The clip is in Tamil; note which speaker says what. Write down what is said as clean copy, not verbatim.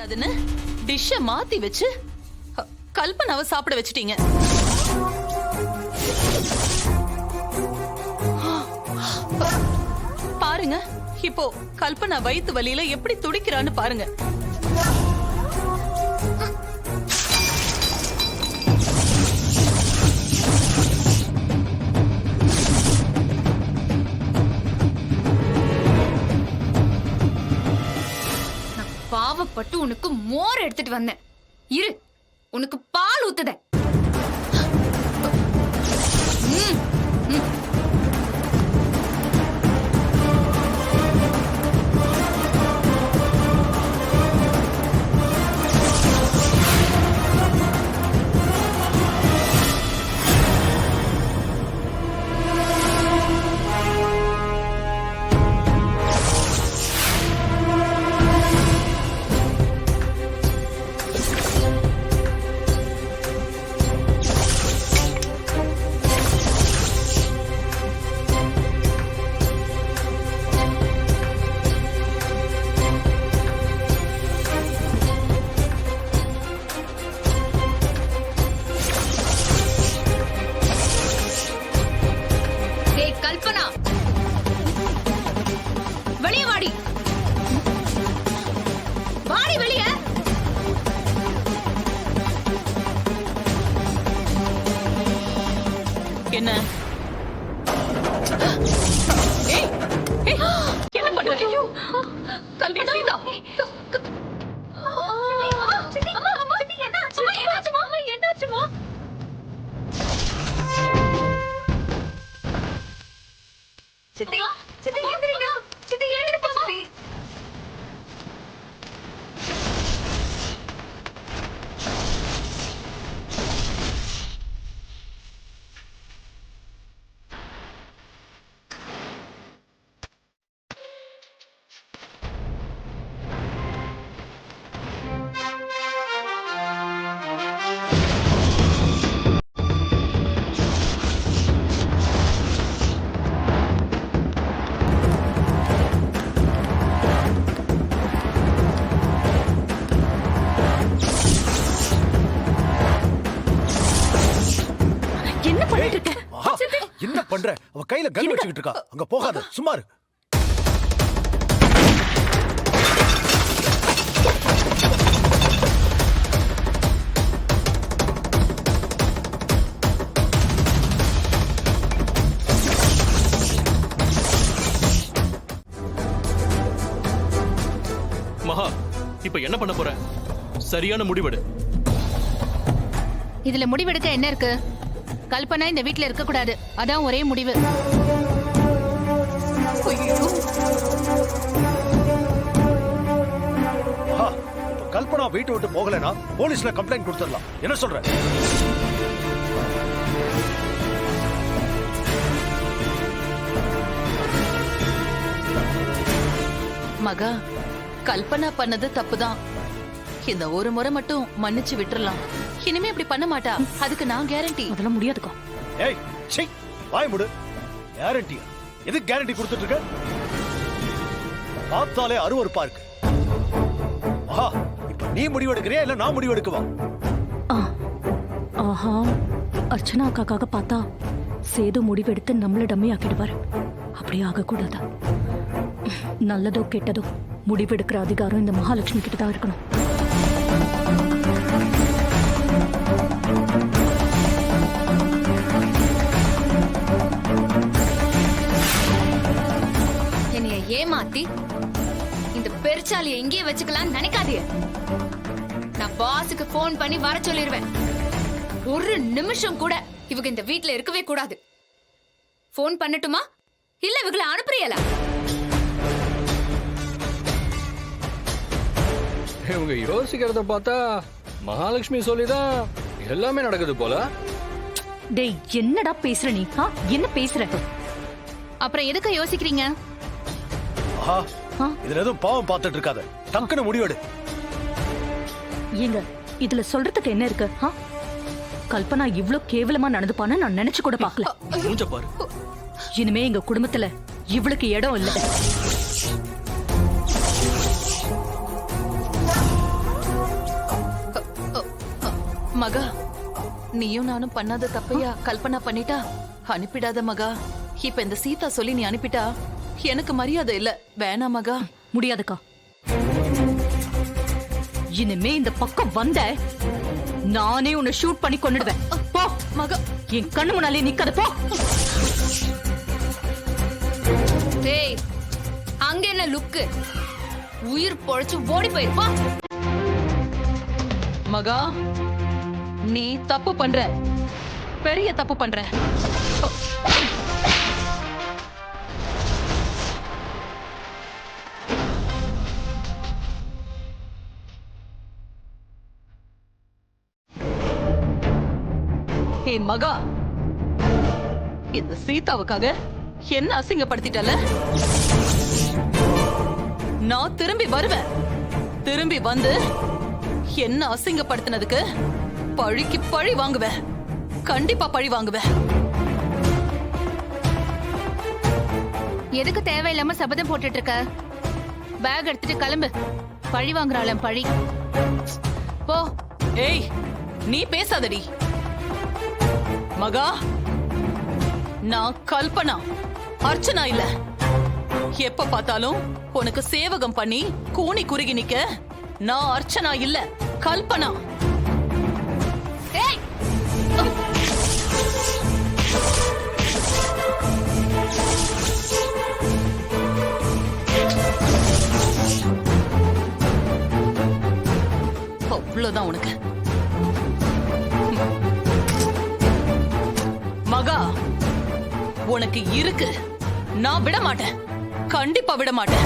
Speaker 1: கூடாதுன்னு டிஷ்ஷ மாத்தி வச்சு கல்பனாவை சாப்பிட வச்சிட்டீங்க. பாருங்க இப்போ கல்பனா வயித்து வலியில எப்படி துடிக்கிறான்னு பாருங்க.
Speaker 2: பாவப்பட்டு உனக்கு மோர் எடுத்துட்டு வந்தேன். இரு, உனக்கு பால் ஊத்துத. கல்பனா, வெளியே வாடி. வாடி வெளிய.
Speaker 1: என்ன என்ன பண்றீங்க? கல்வி சீதா, என்னாச்சுமா? சித்தி சித்தி எந்திரிங்க. சித்தி எழுந்து போ. சித்தி
Speaker 3: என்ன பண்ற? அவ கையில கன் வச்சுக்கிட்டு இருக்கா. அங்க போகாத, சும்மா இரு.
Speaker 4: மகா, இப்ப என்ன பண்ண போற? சரியான முடிவெடு.
Speaker 2: இதுல முடிவெடுக்க என்ன இருக்கு? கல்பனா இந்த வீட்ல இருக்க கூடாது, அதான் ஒரே முடிவு.
Speaker 3: கல்பனா வீட்டை விட்டு போகலனா போலீஸ்ல கம்ப்ளைண்ட் கொடுத்துடலாம். என்ன சொல்ற?
Speaker 1: மகா, கல்பனா பண்ணது தப்புதான். இந்த ஒரு முறை மட்டும் மன்னிச்சு விட்டுறலாம். இனிமே இப்படி பண்ண மாட்டா, அதுக்கு நான் கேரண்டி.
Speaker 5: அதெல்லாம் முடியாதுக்கா.
Speaker 3: ஏய், சீ, வாய் மூடு. கேரண்டியா? எதுக்கு கேரண்டி கொடுத்துட்டு இருக்க? பார்த்தாலே அருவருப்பா இருக்கு. ஆஹா, இப்ப நீ முடிவெடுக்கிறியா இல்ல நான் முடிவெடுக்கவா?
Speaker 5: ஆஹா, அர்ச்சனா அக்காக்காக பார்த்தா சேது முடிவெடுத்து நம்மள டம்மி ஆக்கிடுவாரு. அப்படி ஆகக்கூடாது. நல்லதோ கெட்டதோ முடிவெடுக்கிற அதிகாரம் இந்த மகாலட்சுமி கிட்ட தான் இருக்கணும்.
Speaker 2: என்னைய ஏமாத்தி இந்த பெருச்சாலியை எங்கேயே வச்சுக்கலாம் நினைக்காதீங்க. நான் பாஸுக்கு போன் பண்ணி வர சொல்லிருவேன். ஒரு நிமிஷம் கூட இவங்க இந்த வீட்ல இருக்கவே கூடாது. போன் பண்ணட்டுமா இல்ல இவங்களை அனுப்புறீங்களா?
Speaker 6: இவங்க யோசிக்கிறத பார்த்தா மகாலட்சுமி சொல்லிதான் எல்லாமே நடக்குது போல.
Speaker 5: டேய், என்னடா பேசுற நீ? என்ன பேசுற?
Speaker 2: அப்புறம் எதுக்கு யோசிக்கிறீங்க?
Speaker 3: இதுல எதுவும் பாவம் பார்த்துட்டு இருக்காத, டக்குன்னு முடிவெடு.
Speaker 5: ஏங்க, இதுல சொல்றதுக்கு என்ன இருக்கு? கல்பனா இவ்ளோ கேவலமா நடந்துப்பான்னு நான் நினைச்சு கூட பார்க்கல.
Speaker 4: மூஞ்ச பாரு.
Speaker 5: இனிமே எங்க குடும்பத்துல இவளுக்கு இடம் இல்ல.
Speaker 1: மகா நீயும் நானும் பண்ணாத தப்பையா கல்பனா பண்ணிட்டா? அனுப்பிடாத மகா. இப்ப இந்த சீதா சொல்லி நீ அனுப்பிட்டா எனக்கு மரியாதை இல்ல. வேணாம் மகா.
Speaker 5: முடியாதுக்கா. இனிமே இந்த பக்கம் வந்த நானே உன்னை ஷூட் பண்ணி கொன்னுடுவேன். போ
Speaker 1: மகா.
Speaker 5: என் கண்ணு முன்னாலே நிக்காத, போ.
Speaker 2: டேய், அங்க என்ன லுக்கு? உயிர் பொழைச்சு ஓடி போயிருப்பா.
Speaker 1: மகா நீ தப்பு பண்ற, பெரிய தப்பு பண்ற. ஏ மகா, இந்த சீதாவுக்காக என்ன அசிங்கப்படுத்திட்டல? நான் திரும்பி வருவேன். திரும்பி வந்து என்ன அசிங்கப்படுத்தினதுக்கு பழிக்கு பழி வாங்குவேன். கண்டிப்பா பழி வாங்குவேன்.
Speaker 2: எதுக்கு தேவையில்லாம சபதம் போட்டுட்டு இருக்க? பேக் எடுத்துட்டு கிளம்பு. பழி வாங்குறாளாம் பழி. போ.
Speaker 1: ஏய், நீ பேசாதடி. மகா, நான் கல்பனா, அர்ச்சனா இல்ல. எப்ப பார்த்தாலும் உனக்கு சேவகம் பண்ணி கூனி குறுகி நிக்க நான் அர்ச்சனா இல்ல, கல்பனா.
Speaker 2: ஏய்,
Speaker 1: அவ்வளவுதான் உனக்கு. மகா, உனக்கு இருக்கு. நான் விட மாட்டேன். கண்டிப்பா விட மாட்டேன்.